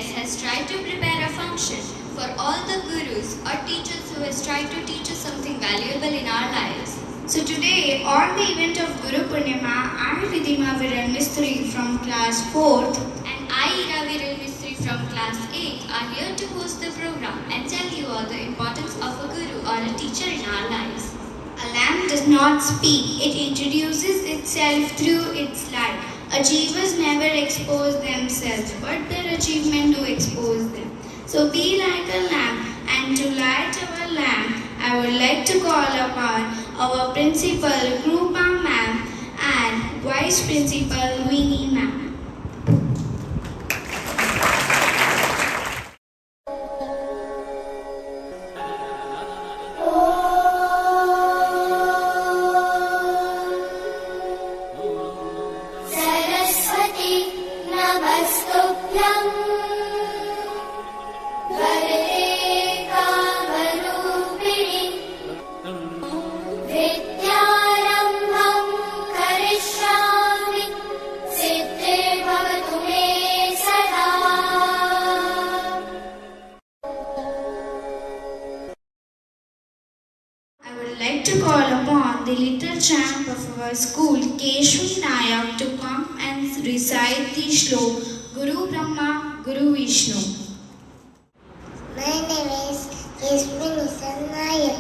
PBS has tried to prepare a function for all the gurus or teachers who has tried to teach us something valuable in our lives. So today, on the event of Guru Purnima, I, Ridhima Viral Mistry from class 4th and I, Ira Viral Mistry from class 8 are here to host the program and tell you all the importance of a guru or a teacher in our lives. A lamp does not speak, it introduces itself through its light. Achievers never expose themselves, but their achievement do expose them. So be like a lamp, and to light our lamp, I would like to call upon our Principal Krupa Ma'am and Vice Principal Winnie Ma'am. To call upon the little champ of our school, Keshwi Nayak, to come and recite the shlok Guru Brahma, Guru Vishnu. My name is Keshwi Nayak.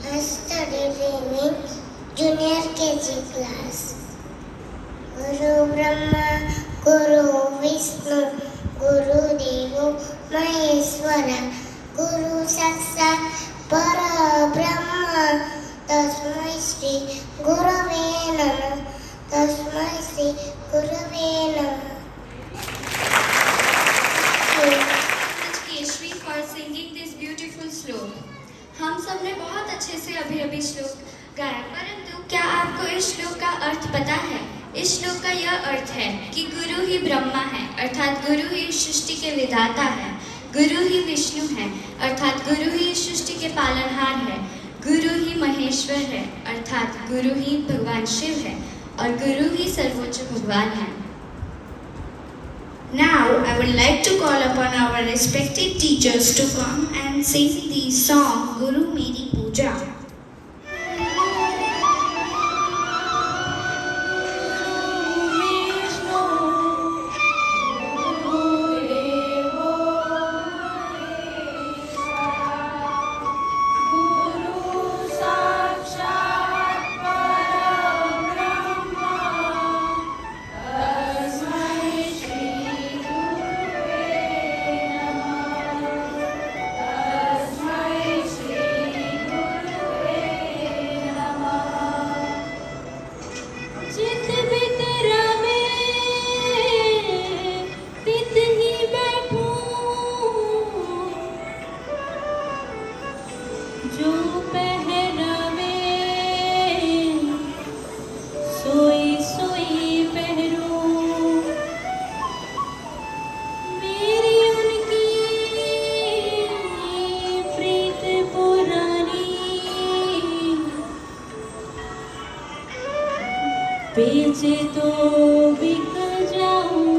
I studied in junior KG class. Guru Brahma, Guru Vishnu, Guru Devo Maheshwara, Guru Sakshat Para Brahma, Tasmai Shri Gurave Namah, Tasmai Shri Gurave Namah. Keshri for singing this beautiful श्लोक. हम सब ने बहुत अच्छे से अभी श्लोक गाया, परंतु क्या आपको इस श्लोक का अर्थ पता है? इस श्लोक का यह अर्थ है कि गुरु ही ब्रह्मा है, अर्थात गुरु ही सृष्टि के विधाता है। गुरु ही विष्णु है, अर्थात गुरु ही सृष्टि के पालनहार है। गुरु ही महेश्वर है, अर्थात गुरु ही भगवान शिव है, और गुरु ही सर्वोच्च भगवान है। Now, I would like to call upon our respected teachers to come and sing the song Guru Meri Puja. बेचे तो बिक जाऊं।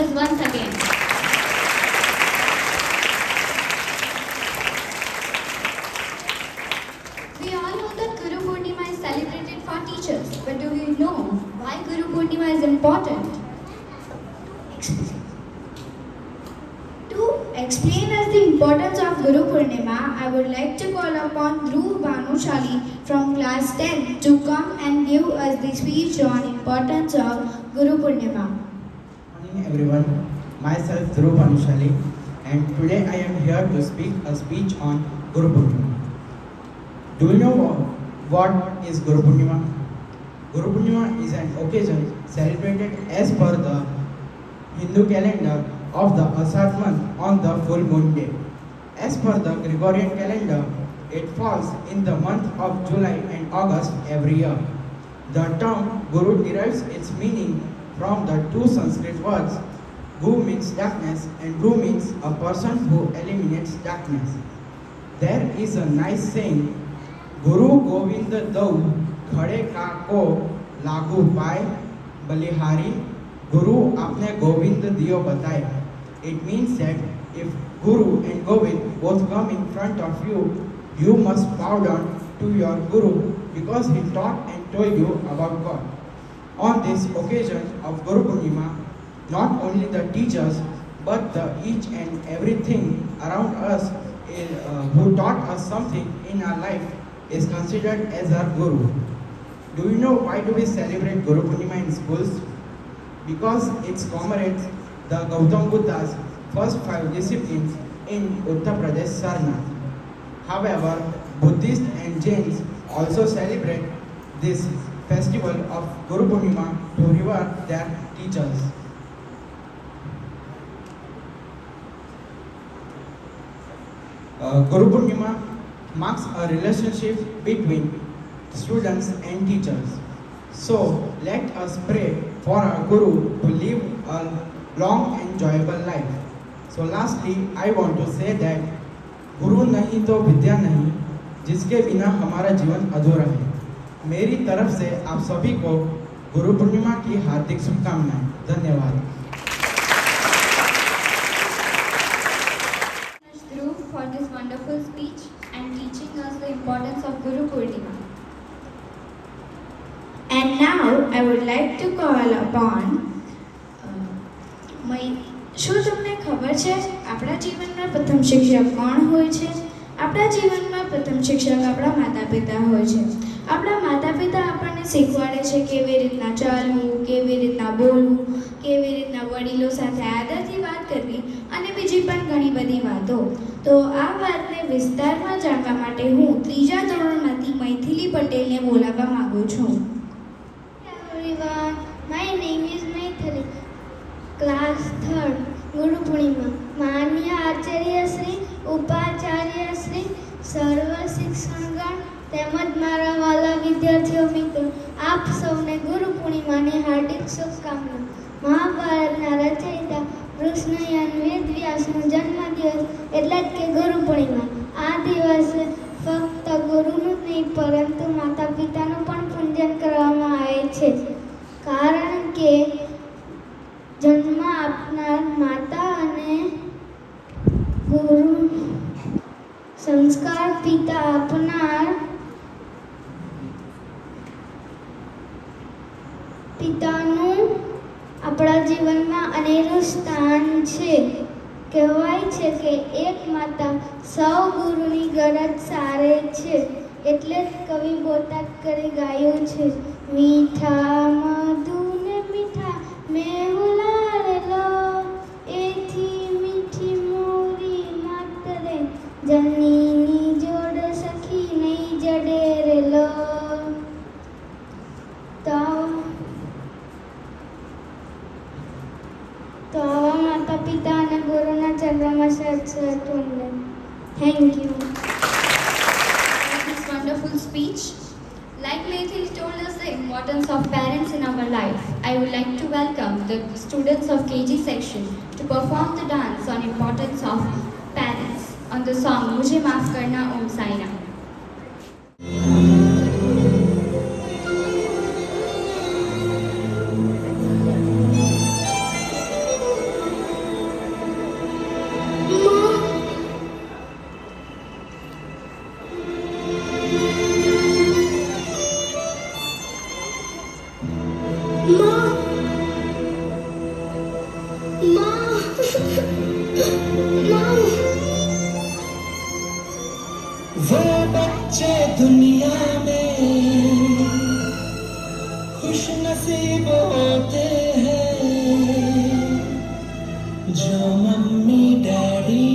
teachers once again. We all know that Guru Purnima is celebrated for teachers, but do you know why Guru Purnima is important? To explain us the importance of Guru Purnima, I would like to call upon Dhruv Bhanushali from class 10 to come and give us the speech on importance of Guru Purnima. Good morning everyone, myself Dhruv Bhanushali and today I am here to speak a speech on Guru Purnima. Do you know what is Guru Purnima? Guru Purnima is an occasion celebrated as per the Hindu calendar of the Asad month on the full moon day. As per the Gregorian calendar, it falls in the month of July and August every year. The term Guru derives its meaning from the two Sanskrit words. Gu means darkness and Ru means a person who eliminates darkness. There is a nice saying, Guru Govind Dau Khade Ka Ko Lagu Pai Balihari Guru Apne Govind Diyo Batai. It means that if Guru and Govind both come in front of you, you must bow down to your Guru because he taught and told you about God. On this occasion of Guru Purnima, not only the teachers but the each and everything around us who taught us something in our life is considered as our Guru. Do you know why do we celebrate Guru Purnima in schools? Because it commemorates the Gautam Buddha's first 5 disciplines in Uttar Pradesh Sarnath. However, Buddhists and Jains also celebrate this festival of Guru Purnima to revere their teachers. Guru Purnima marks a relationship between students and teachers. So let us pray for our Guru to live a long and enjoyable life. So lastly, I want to say that गुरु नहीं तो विद्या नहीं, जिसके बिना हमारा जीवन अधूरा है। मेरी तरफ से आप सभी को गुरु पूर्णिमा की हार्दिक शुभकामनाएं। धन्यवाद। Dhruv for this wonderful speech and teaching us the importance of Guru Purnima. And now I would like to call upon શું તમને ખબર છે આપણા જીવનમાં પ્રથમ શિક્ષક કોણ હોય છે? આપણા જીવનમાં પ્રથમ શિક્ષક આપણા માતા પિતા હોય છે. આપણા માતા પિતા આપણને શીખવાડે છે કેવી રીતના ચાલવું, કેવી રીતના બોલવું, કેવી રીતના વડીલો સાથે આદરથી વાત કરવી અને બીજી પણ ઘણી બધી વાતો. તો આ વાતને વિસ્તારમાં જાણવા માટે હું ત્રીજા ધોરણમાંથી મૈથિલી પટેલને બોલાવવા માંગુ છું. Everyone, my name is Maithili. Class 3rd, Guru Purnima. मान्य आचार्य श्री, उपाचार्य श्री, सर्व शिक्षणगण તેમજ મારા વાલા વિદ્યાર્થીઓ મિત્રો, આપ સૌને ગુરુ પૂર્ણિમાની હાર્દિક શુભકામના. મહાભારતના રચયિતા કૃષ્ણયાન વેદવ્યાસનો જન્મદિવસ એટલે જ કે ગુરુ પૂર્ણિમા. આ દિવસે ફક્ત ગુરુનું જ નહીં પરંતુ માતા પિતાનું પણ પૂજન કરવામાં આવે છે, કારણ કે જન્મ આપનાર માતા અને ગુરુ સંસ્કાર પિતા આપનાર પિતાનું આપણા જીવનમાં અનેરું સ્થાન છે. કહેવાય છે કે એક માતા સૌ ગુરુની ગરજ સારે છે, એટલે જ કવિ બોટાદ કરી ગાયું છે, મીઠા મધુ ને મીઠા મેહુલા લો, એથી મીઠી મોરી માતરે જનીની જોડ સખી નહીં જડે રે લો. તો આવા માતા પિતા અને ગુરુના ચરણોમાં સત વંદન. Thank you. This wonderful speech. Like Maithili told us the importance of parents in our life, I would like to welcome the students of KG section to perform the dance on importance of parents on the song Mujhe Maaf Karna Om Sai Ram. वो बच्चे दुनिया में खुश नसीब होते हैं जो mummy daddy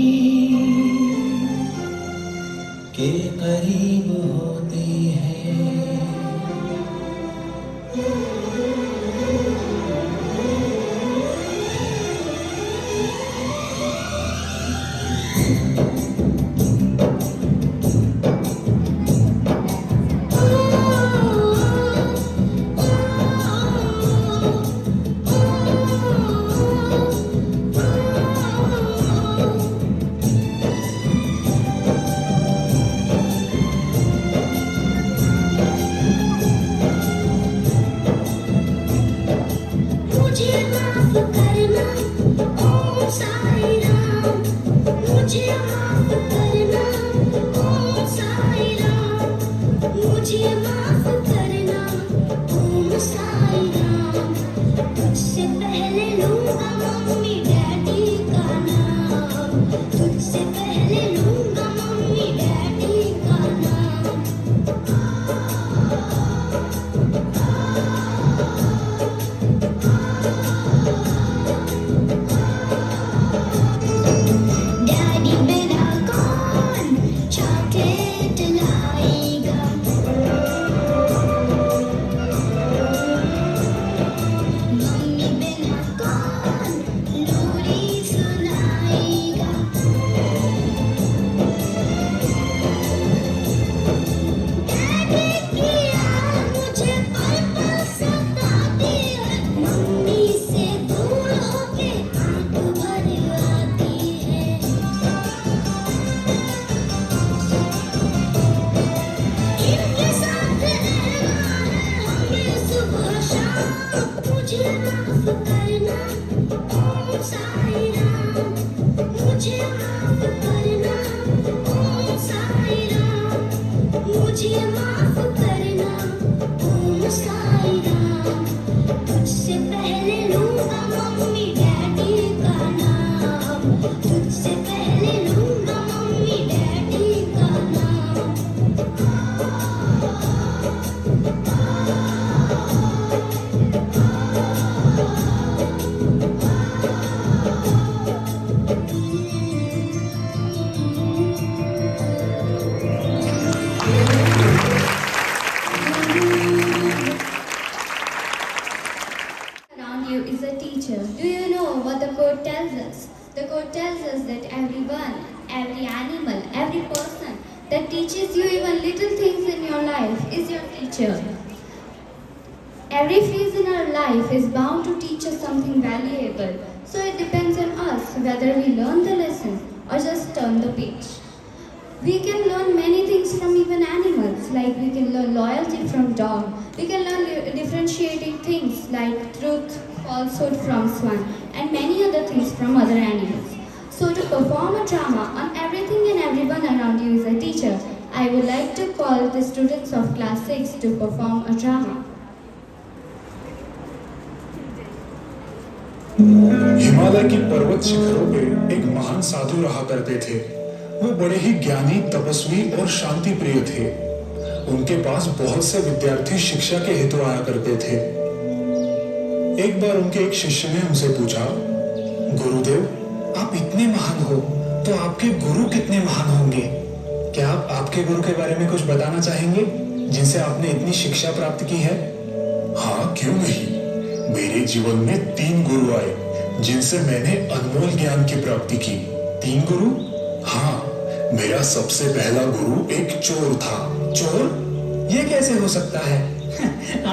के करीब होते हैं। मुझे माफ करना ओम साई राम, मुझे माफ करना ओम साई राम, मुझे माफ करना ओम साई राम। तुझसे पहले लूंगा मम्मी डैडी का नाम, तुझसे पहले लूंगा मम्मी डैडी का नाम। डैडी बिना कौन चॉकलेट लाएगा, मम्मी बिना कौन लोरी सुनाएगा। डैडी की याद मुझे पल पल सताती है, मम्मी से दूर होके आंख भर आती है। इनके साथ रहना है हमें सुबह शाम, मुझे माफ करना ओम साई राम, मुझे माफ करना ओम साई राम, मुझे माफ करना ओम साई राम। तुझसे पहले लूंगा मम्मी डैडी का नाम, तुझसे पहले लूंगा मम्मी डैडी का नाम। Around you is a teacher. Do you know what the quote tells us? The quote tells us that everyone, every animal, every person that teaches you even little things in your life is your teacher. Every phase in our life is bound to teach us something valuable. So it depends on us whether we learn the lesson or just turn the page. We can learn many things from even animals, like we can learn loyalty from dog. We can learn differentiating things like truth, falsehood from swan, and many other things from other animals. So to perform a drama on everything and everyone around you is a teacher, I would like to call the students of class 6 to perform a drama. Himalaya की पर्वत शिखरों पे एक महान साधु रहा करते थे। वो बड़े ही ज्ञानी, तपस्वी और शांति प्रिय थे। उनके पास बहुत से विद्यार्थी शिक्षा के हेतु आया करते थे। एक बार उनके एक शिष्य ने उनसे पूछा, गुरुदेव, आप इतने महान हो तो आपके गुरु कितने महान होंगे? क्या आप आपके गुरु के बारे में कुछ बताना चाहेंगे जिनसे आपने इतनी शिक्षा प्राप्त की है? हाँ, क्यों नहीं। मेरे जीवन में 3 गुरु आए जिनसे मैंने अनमोल ज्ञान की प्राप्ति की। 3 गुरु? हाँ, मेरा सबसे पहला गुरु एक चोर था। चोर? ये कैसे हो सकता है?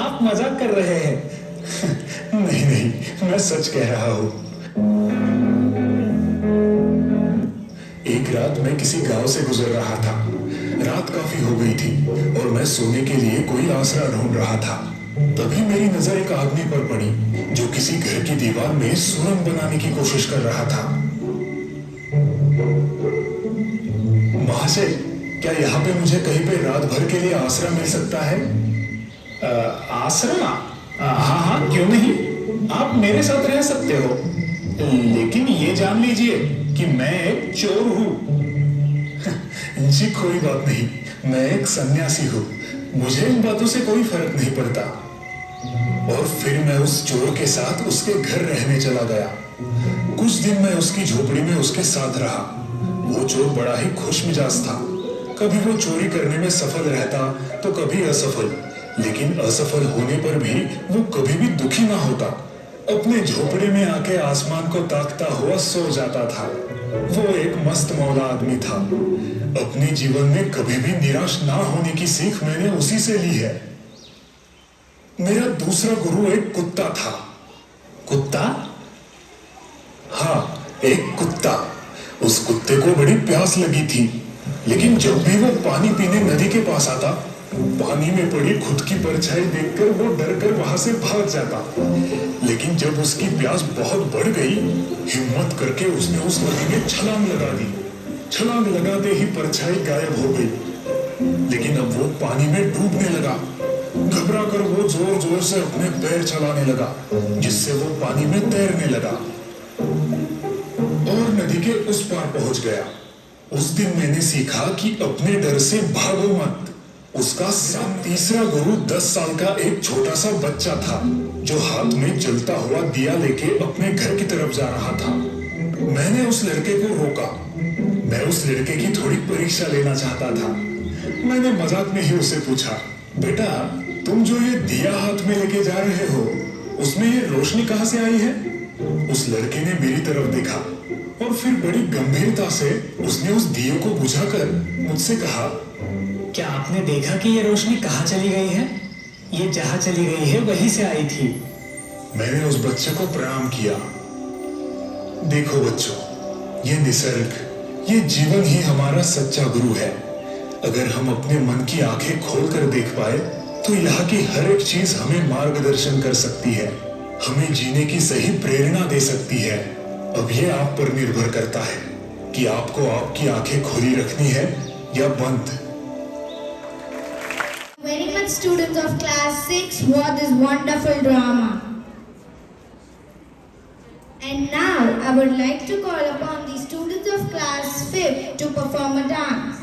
आप मजाक कर रहे हैं। नहीं नहीं, मैं सच कह रहा हूँ। एक रात मैं किसी गांव से गुजर रहा था। रात काफी हो गई थी और मैं सोने के लिए कोई आसरा ढूंढ रहा था। तभी मेरी नजर एक आदमी पर पड़ी जो किसी घर की दीवार में सुरंग बनाने की कोशिश कर रहा था। महाशय, क्या यहाँ पे मुझे कहीं पे रात भर के लिए आसरा मिल सकता है? आसरा? हाँ हाँ, क्यों नहीं। आप मेरे साथ रह सकते हो, लेकिन ये जान लीजिए कि मैं एक चोर हूं। जी कोई बात नहीं, मैं एक सन्यासी हूं, मुझे इन बातों से कोई फर्क नहीं पड़ता। और फिर मैं उस चोर के साथ उसके घर रहने चला गया। कुछ दिन मैं उसकी झोपड़ी में उसके साथ रहा। वो चोर बड़ा ही खुश मिजाज था। कभी वो चोरी करने में सफल रहता तो कभी असफल, लेकिन असफल होने पर भी वो कभी भी दुखी ना होता। अपने झोपड़े में आके आसमान को ताकता हुआ सो जाता था। वो एक मस्त मौला आदमी था। अपने जीवन में कभी भी निराश ना होने की सीख मैंने उसी से ली है। मेरा दूसरा गुरु एक कुत्ता था। कुत्ता? हाँ, एक कुत्ता। उस कुत्ते को बड़ी प्यास लगी थी, लेकिन जब भी वो पानी पीने नदी के पास आता, पानी में पड़ी खुद की परछाई देखकर वो डर कर वहां से भाग जाता। लेकिन जब उसकी प्यास बहुत बढ़ गई, हिम्मत करके उसने उस नदी में छलांग लगा दी। छलांग लगाते ही परछाई गायब हो गई। लेकिन अब वो पानी में डूबने लगा। घबरा कर वो जोर जोर से अपने पैर चलाने लगा, जिससे वो पानी में तैरने लगा और नदी के उस पार पहुंच गया। उस दिन मैंने सीखा कि अपने डर से भागो मत। उसका तीसरा गुरु 10 साल का एक छोटा सा बच्चा था, जो हाथ में जलता हुआ दिया लेके अपने घर की तरफ जा रहा था। मैंने उस लड़के को रोका। मैं उस लड़के की थोड़ी परीक्षा लेना चाहता था। मैंने मजाक में ही उससे पूछा, बेटा तुम जो ये दिया हाथ में लेके जा रहे हो, उसमें ये रोशनी कहाँ से आई है? उस लड़के ने मेरी तरफ देखा और फिर बड़ी गंभीरता से उसने उस दिए को बुझाकर मुझसे कहा, क्या आपने देखा कि ये रोशनी कहाँ चली गई है? ये जहाँ चली गई है वहीं से आई थी। मैंने उस बच्चे को प्रणाम किया। देखो बच्चों, ये निसर्ग, ये जीवन ही हमारा सच्चा गुरु है। अगर हम अपने मन की आंखें खोलकर देख पाए तो यहाँ की हर एक चीज हमें मार्गदर्शन कर सकती है, हमें जीने की सही प्रेरणा दे सकती है। अब ये आप पर निर्भर करता है कि आपको आपकी आंखें खुली रखनी है या बंद। Very much students of class 6 for this wonderful drama. And now I would like to call upon the students of class 5 to perform a dance.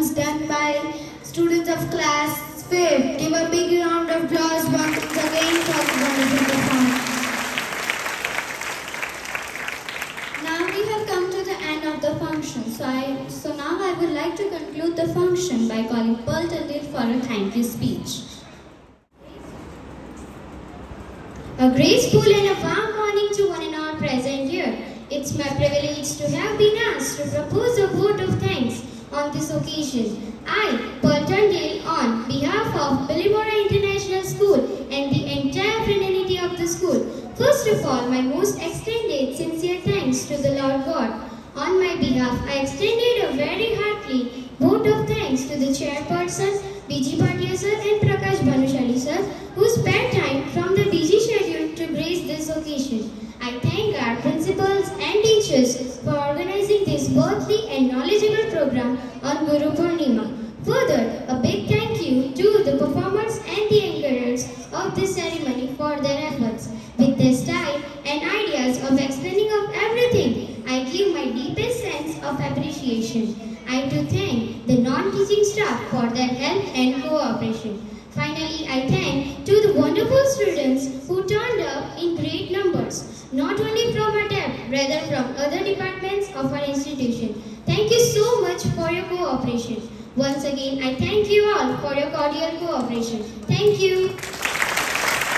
performance done by students of class 5th. Give a big round of applause once again for the wonderful performance. Now we have come to the end of the function. So now I would like to conclude the function by calling Pearl Tandil for a thank you speech. A graceful and a warm morning to one and all present here. It's my privilege to have been asked to propose a vote of thanks on this occasion. I, Pearl Tandil, on behalf of Billimora International School and the entire fraternity of the school, first of all, my most extended sincere thanks to the Lord God. On my behalf, I extended a very heartily vote of thanks to the chairperson, B.G. Bhatia sir and Prakash Bhanushali sir, who spared time from the busy schedule to grace this occasion. I thank our principals and teachers for organizing this worthy and knowledgeable program on Guru Purnima. Further, a big thank you to the performers and the anchorers of this ceremony for their efforts. With their style and ideas of explaining of everything, I give my deepest sense of appreciation. I too thank the non-teaching staff for their help and cooperation. Finally, I thank to the wonderful students who turned up in great numbers, not only from our TAP, rather from other departments of our institution. Thank you so much for your cooperation. Once again, I thank you all for your cordial cooperation. Thank you.